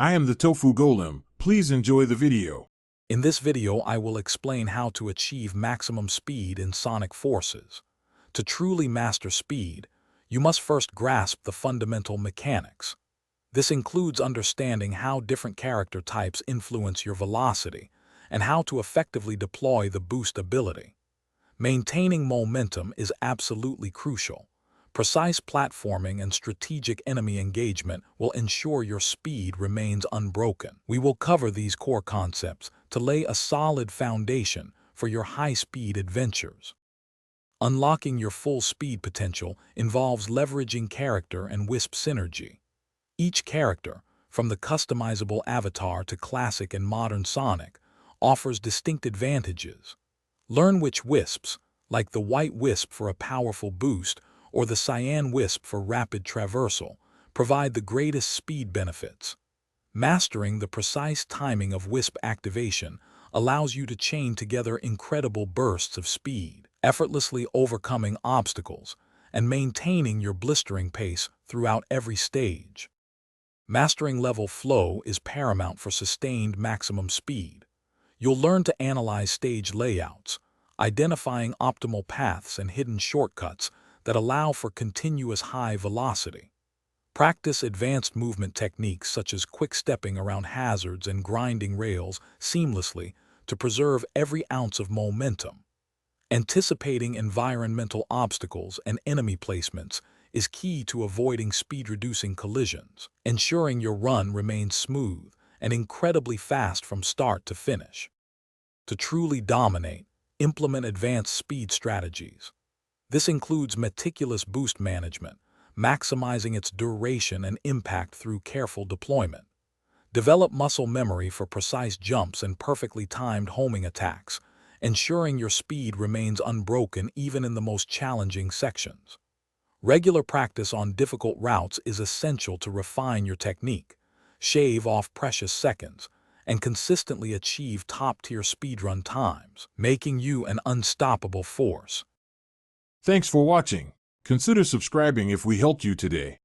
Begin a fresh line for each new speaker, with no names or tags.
I am the Tofu Golem. Please enjoy the video.
In this video, I will explain how to achieve maximum speed in Sonic Forces. To truly master speed, you must first grasp the fundamental mechanics. This includes understanding how different character types influence your velocity and how to effectively deploy the boost ability. Maintaining momentum is absolutely crucial. Precise platforming and strategic enemy engagement will ensure your speed remains unbroken. We will cover these core concepts to lay a solid foundation for your high-speed adventures. Unlocking your full speed potential involves leveraging character and Wisp synergy. Each character, from the customizable avatar to classic and modern Sonic, offers distinct advantages. Learn which Wisps, like the White Wisp for a powerful boost or the Cyan Wisp for rapid traversal, provide the greatest speed benefits. Mastering the precise timing of Wisp activation allows you to chain together incredible bursts of speed, effortlessly overcoming obstacles and maintaining your blistering pace throughout every stage. Mastering level flow is paramount for sustained maximum speed. You'll learn to analyze stage layouts, identifying optimal paths and hidden shortcuts that allow for continuous high velocity. Practice advanced movement techniques such as quick-stepping around hazards and grinding rails seamlessly to preserve every ounce of momentum. Anticipating environmental obstacles and enemy placements is key to avoiding speed-reducing collisions, ensuring your run remains smooth and incredibly fast from start to finish. To truly dominate, implement advanced speed strategies. This includes meticulous boost management, maximizing its duration and impact through careful deployment. Develop muscle memory for precise jumps and perfectly timed homing attacks, ensuring your speed remains unbroken even in the most challenging sections. Regular practice on difficult routes is essential to refine your technique, shave off precious seconds, and consistently achieve top-tier speedrun times, making you an unstoppable force.
Thanks for watching. Consider subscribing if we helped you today.